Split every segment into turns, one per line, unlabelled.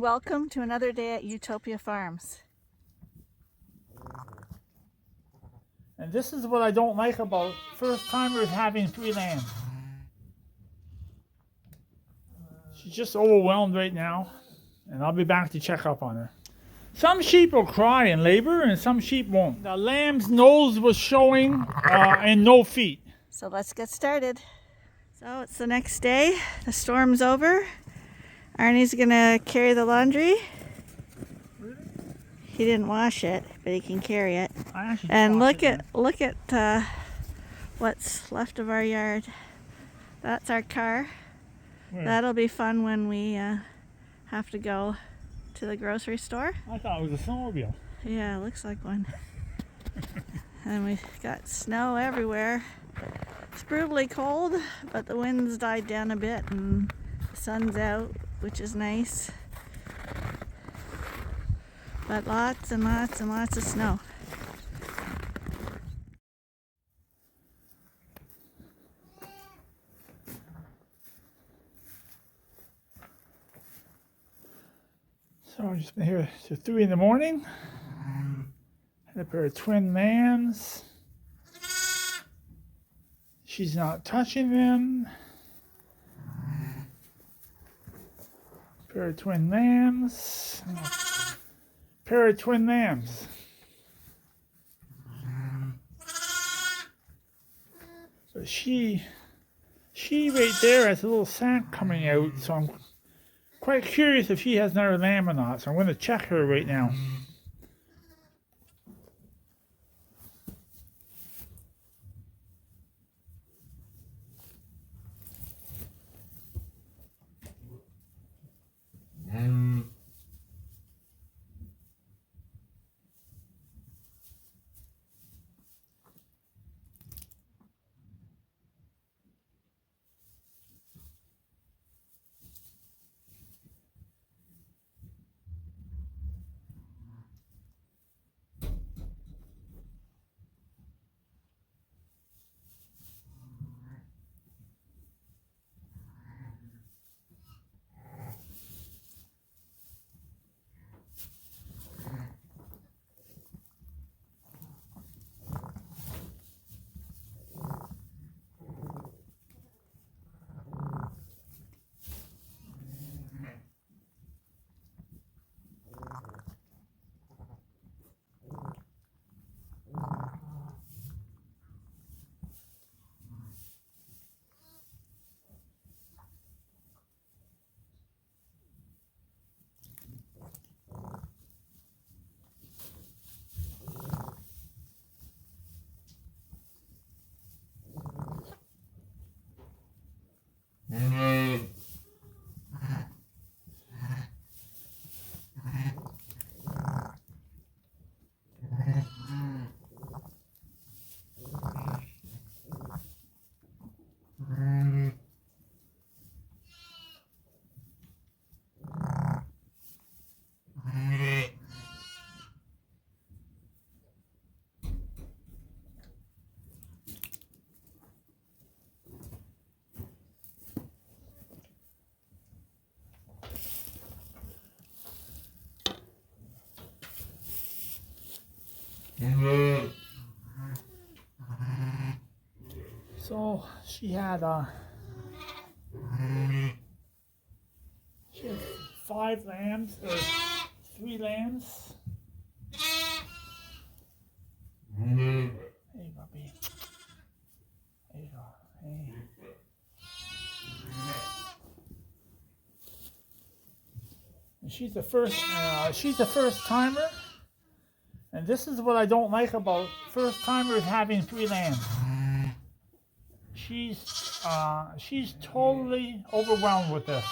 and welcome to another day at Ewetopia Farms.
And this is what I don't like about first timers having 3 lambs. She's just overwhelmed right now, and I'll be back to check up on her. Some sheep will cry in labor and some sheep won't. The lamb's nose was showing and no feet.
So let's get started. So it's the next day, the storm's over. Arnie's gonna carry the laundry. He didn't wash it, but he can carry it. And look at what's left of our yard. That's our car.
Where?
That'll be fun when we have to go to the grocery store.
I thought it was a snowmobile.
Yeah, it looks like one. And we've got snow everywhere. It's brutally cold, but the wind's died down a bit and the sun's out, which is nice. But lots and lots and lots of snow.
So I've just been here till 3 in the morning. Had a pair of twin lambs. She's not touching them. Pair of twin lambs. Pair of twin lambs. So she right there has a little sack coming out, so I'm quite curious if she has another lamb or not, so I'm going to check her right now. So she had 5 lambs, or 3 lambs. Hey, puppy. There you go. Hey. And she's the first timer. And this is what I don't like about first timers having 3 lambs. She's totally overwhelmed with this.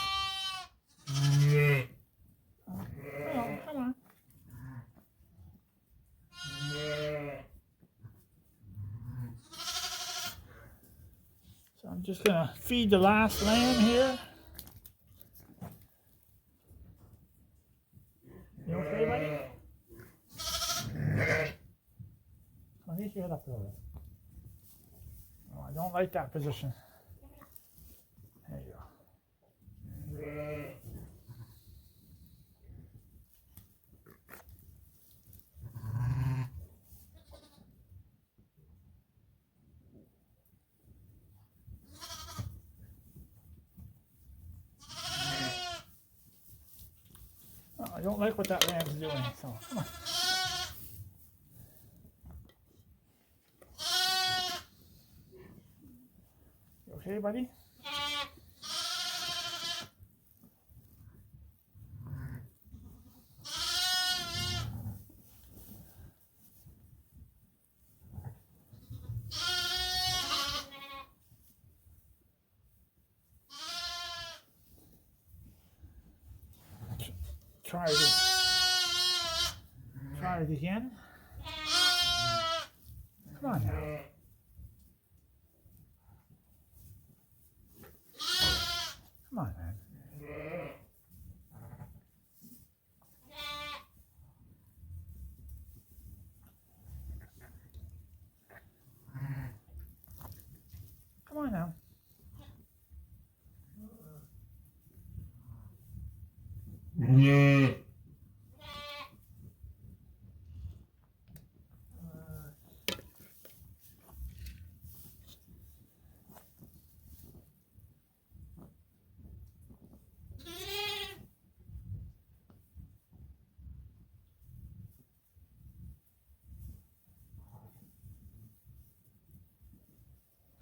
Oh, come on. So I'm just gonna feed the last lamb here. You okay, buddy? Come on, get your head up a little bit. Oh, I don't like that position. There you go. I don't like what that lamb's doing, so come on. You okay, buddy? Try it. Try it again. Come on now. Come on, man. Come on now.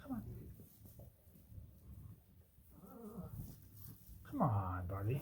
Come on. Come on, buddy.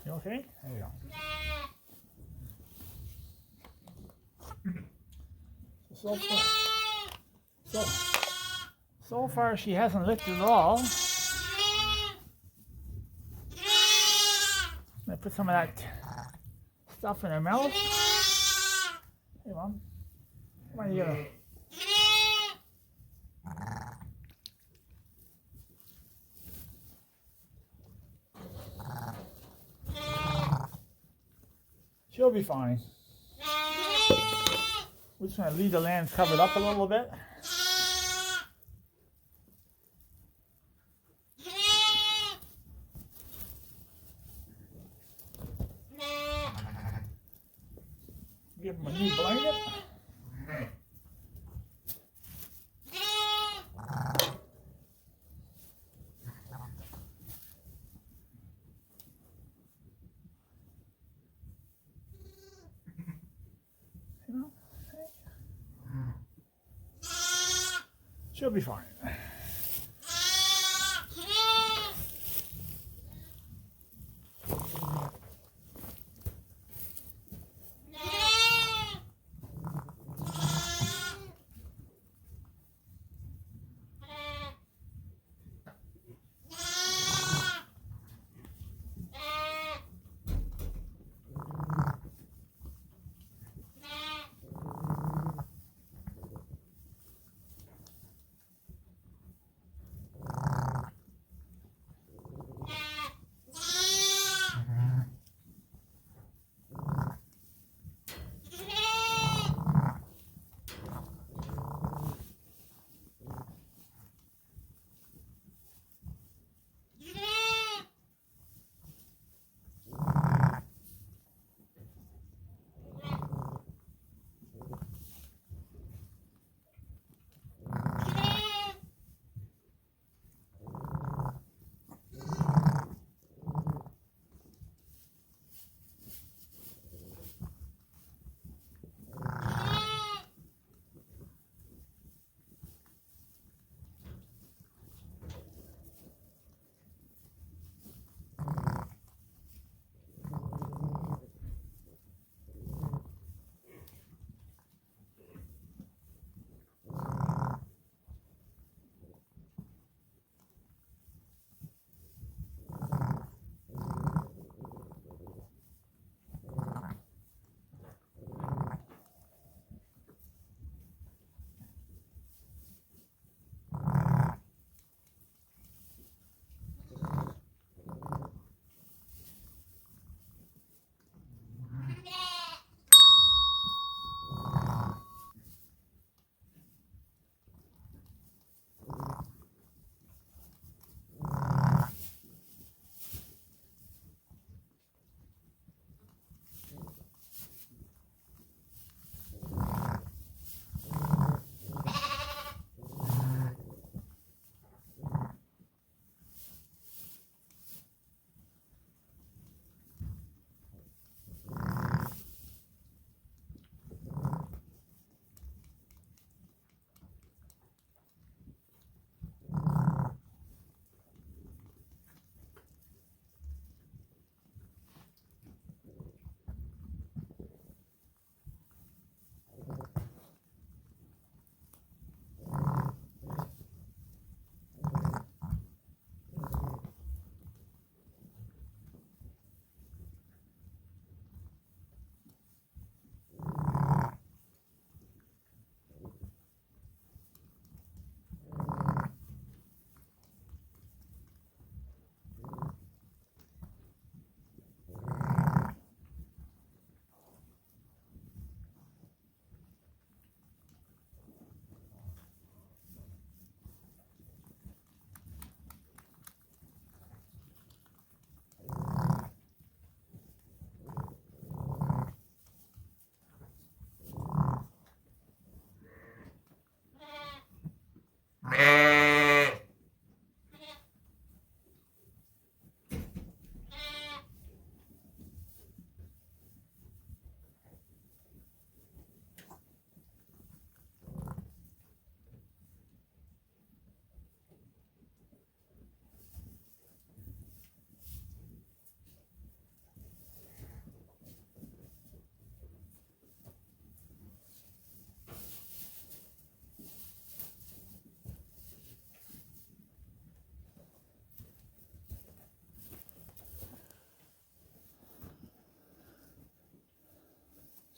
You okay? There you go. So far she hasn't licked at all. I'm gonna put some of that stuff in her mouth. Hey, Mom. Come on, you gotta. She'll be fine. We're just going to leave the lambs covered up a little bit. Give them a new blanket. She'll be fine.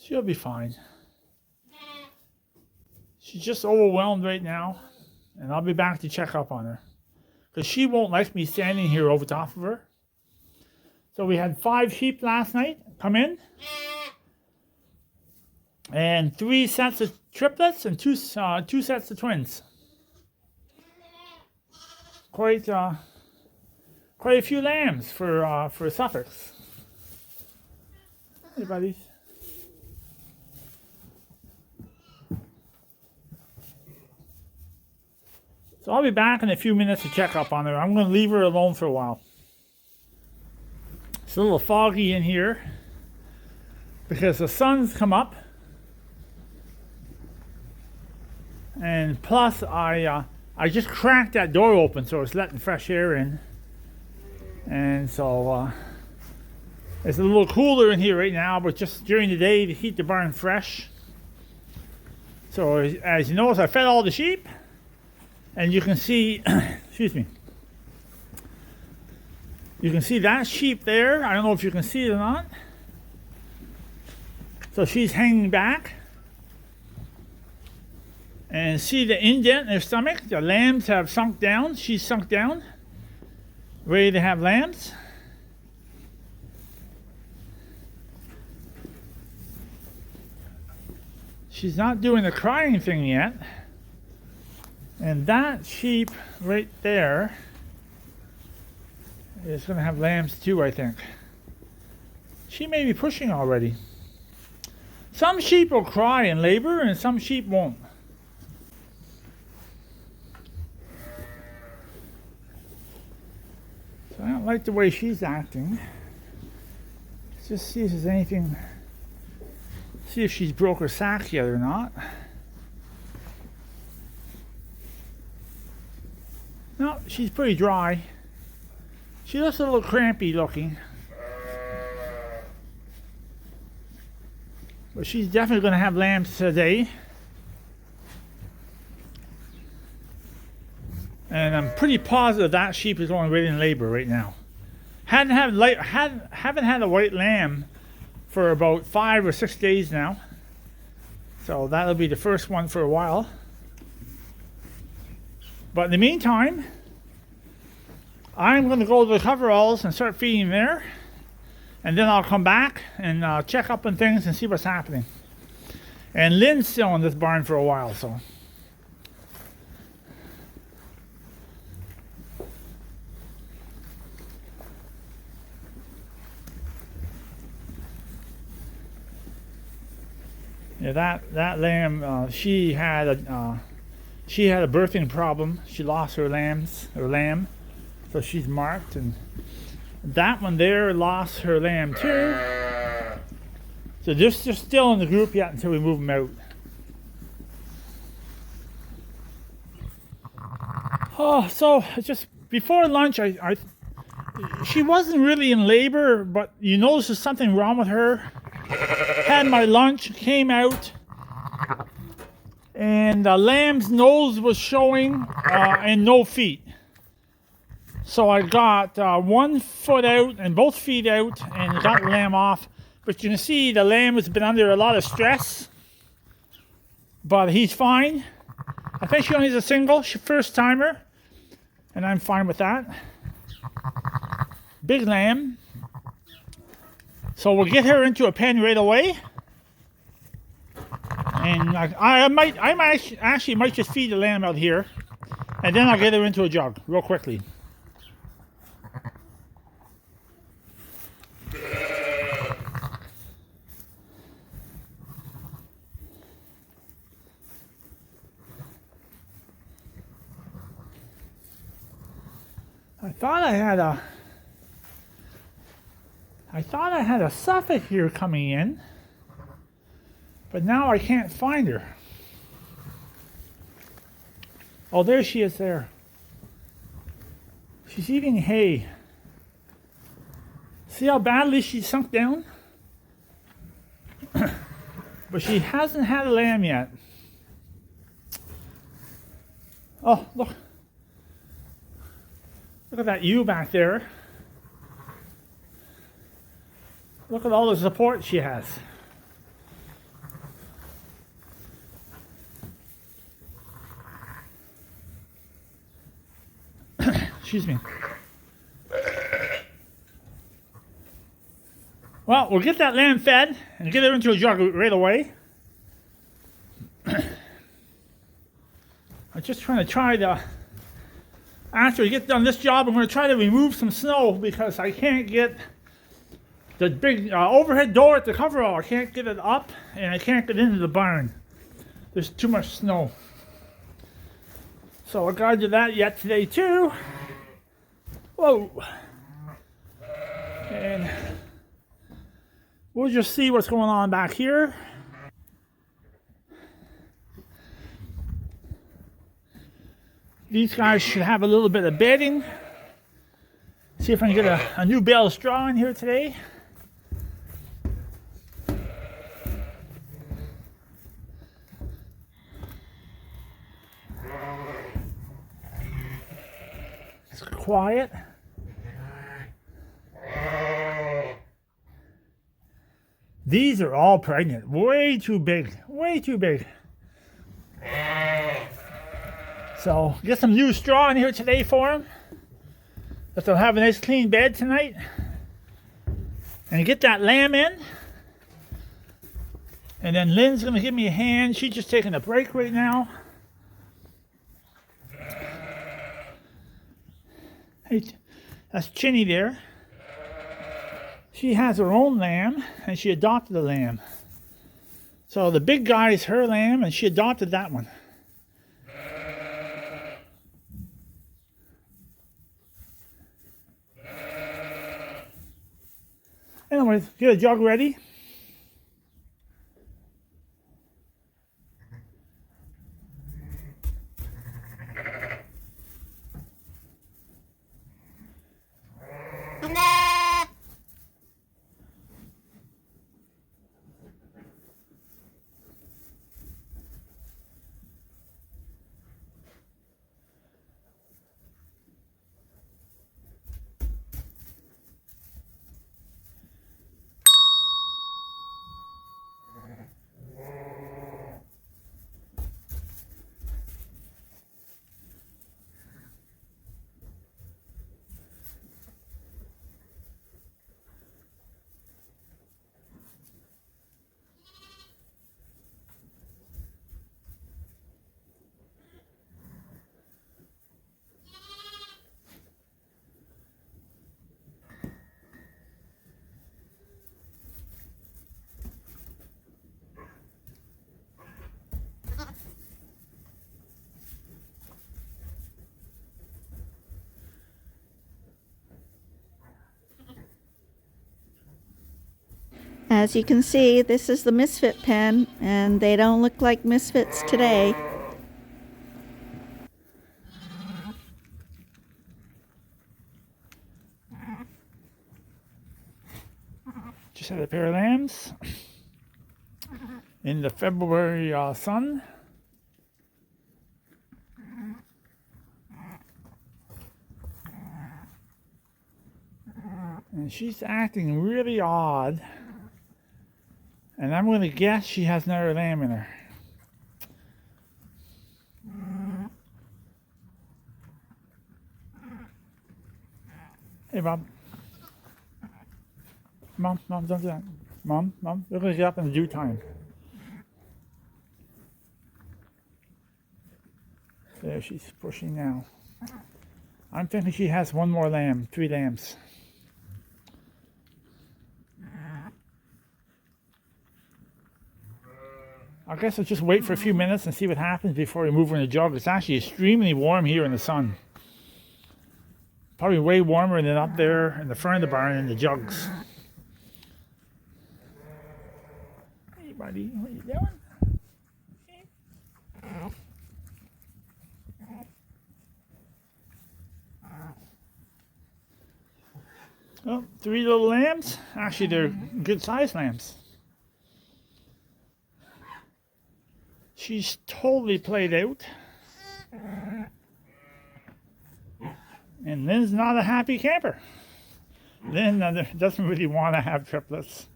She'll be fine. She's just overwhelmed right now, and I'll be back to check up on her. Because she won't like me standing here over top of her. So we had 5 sheep last night come in. And 3 sets of triplets and 2 sets of twins. Quite a few lambs for Suffolks. Hey, buddies. So I'll be back in a few minutes to check up on her. I'm going to leave her alone for a while. It's a little foggy in here because the sun's come up. And plus, I just cracked that door open so it's letting fresh air in. And so it's a little cooler in here right now, but just during the day to keep the barn fresh. So as you notice, I fed all the sheep. And you can see, excuse me, you can see that sheep there. I don't know if you can see it or not. So she's hanging back. And see the indent in her stomach? The lambs have sunk down. She's sunk down. Ready to have lambs. She's not doing the crying thing yet. And that sheep right there is going to have lambs too, I think. She may be pushing already. Some sheep will cry in labor and some sheep won't. So I don't like the way she's acting. Let's just see if there's anything. See if she's broke her sack yet or not. No, she's pretty dry. She looks a little crampy looking. But she's definitely going to have lambs today. And I'm pretty positive that sheep is going right in labor right now. Haven't had a white lamb for about 5 or 6 days now. So that'll be the first one for a while. But in the meantime, I'm going to go to the coveralls and start feeding there. And then I'll come back and check up on things and see what's happening. And Lynn's still in this barn for a while, so. Yeah, that lamb, she had a birthing problem. She lost her lamb, so she's marked, and that one there lost her lamb too. So they're still in the group yet until we move them out. Oh, so just before lunch, she wasn't really in labor, but you notice there's something wrong with her. Had my lunch, came out, and the lamb's nose was showing and no feet. So I got 1 foot out and both feet out and got the lamb off. But you can see the lamb has been under a lot of stress. But he's fine. I think she only has a single, first timer. And I'm fine with that. Big lamb. So we'll get her into a pen right away. And I might actually just feed the lamb out here. And then I'll get her into a jug real quickly. I thought I had a Suffolk here coming in, but now I can't find her. Oh, there she is there. She's eating hay. See how badly she sunk down? But she hasn't had a lamb yet. Oh, look. Look at that ewe back there. Look at all the support she has. Excuse me. Well, we'll get that lamb fed and get her into a jug right away. I'm just trying to after we get done this job, I'm going to try to remove some snow because I can't get the big overhead door at the coverall. I can't get it up and I can't get into the barn. There's too much snow. So I got to do that yet today too. Whoa. And we'll just see what's going on back here. These guys should have a little bit of bedding. See if I can get a new bale of straw in here today. It's quiet. These are all pregnant. Way too big. Way too big. So get some new straw in here today for them. That they'll have a nice clean bed tonight. And get that lamb in. And then Lynn's going to give me a hand. She's just taking a break right now. Hey, that's Chinny there. She has her own lamb, and she adopted a lamb. So the big guy is her lamb, and she adopted that one. Anyways, get a jug ready.
As you can see, this is the misfit pen, and they don't look like misfits today.
Just had a pair of lambs in the February sun. And she's acting really odd. And I'm going to guess she has another lamb in her. Hey, Bob. Mom, don't do that. Mom, we're going to get up in due time. There, she's pushing now. I'm thinking she has one more lamb, 3 lambs. I guess I'll just wait for a few minutes and see what happens before we move her in the jug. It's actually extremely warm here in the sun. Probably way warmer than up there in the front of the barn in the jugs. Hey buddy, what are you doing? Oh, 3 little lambs. Actually, they're good sized lambs. She's totally played out. And Lynn's not a happy camper. Lynn doesn't really want to have triplets.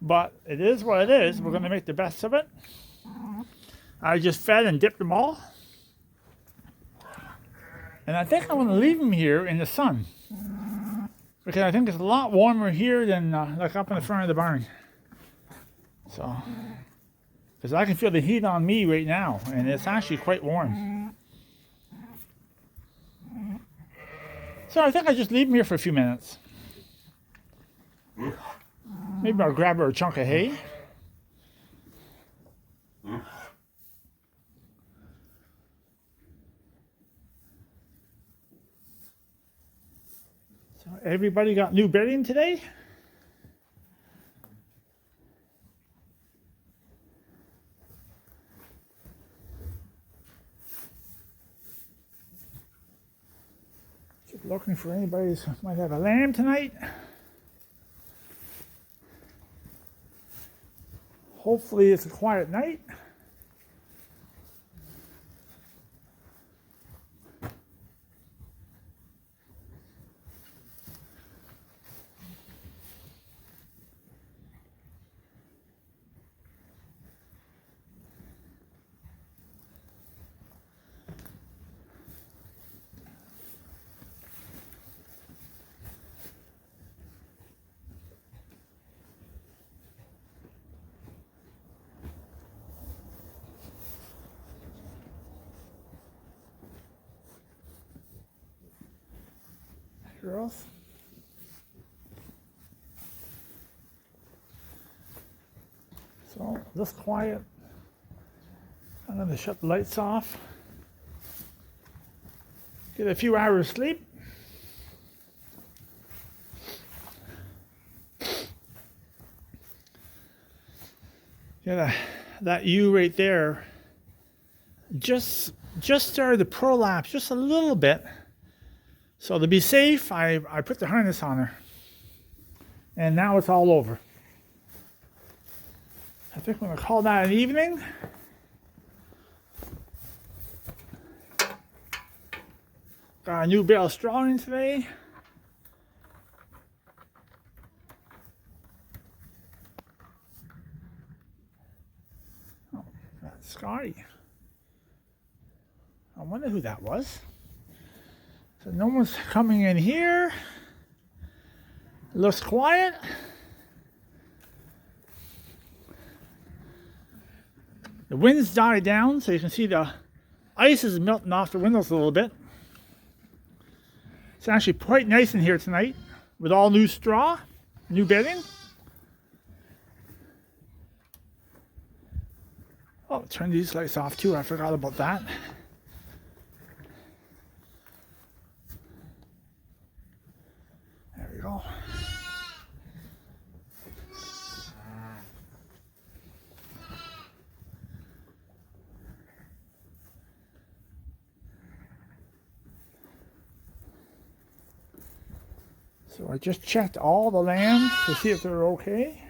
But it is what it is. We're going to make the best of it. I just fed and dipped them all. And I think I'm going to leave them here in the sun. Because I think it's a lot warmer here than like up in the front of the barn. So, because I can feel the heat on me right now, and it's actually quite warm. So I think I just leave them here for a few minutes. Maybe I'll grab her a chunk of hay. So everybody got new bedding today? Just looking for anybody who might have a lamb tonight. Hopefully it's a quiet night. Girls. So just quiet. I'm going to shut the lights off. Get a few hours sleep. Yeah, that ewe right there just started to prolapse just a little bit. So to be safe, I put the harness on her. And now it's all over. I think I'm going to call that an evening. Got a new bale of straw in today. Oh, that's Scotty. I wonder who that was. So no one's coming in here. It looks quiet. The wind's died down, so you can see the ice is melting off the windows a little bit. It's actually quite nice in here tonight with all new straw, new bedding. Oh, turn these lights off too. I forgot about that. There we go. So I just checked all the lambs to see if they're okay.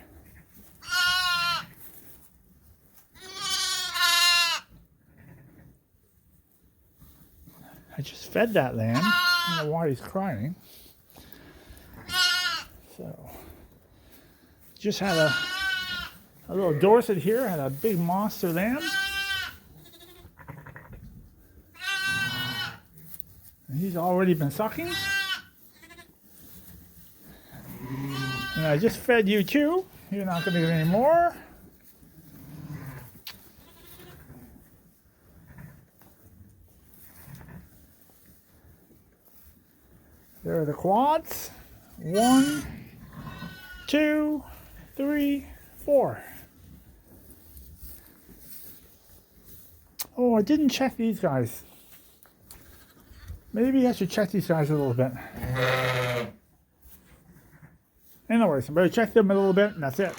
I just fed that lamb. I don't know why he's crying. So, just had a little Dorset here, had a big monster lamb. And he's already been sucking. And I just fed you too. You're not going to get any more. There are the quads. 1, 2, 3, 4. Oh, I didn't check these guys. Maybe I should check these guys a little bit. Anyways, I better check them a little bit, and that's it.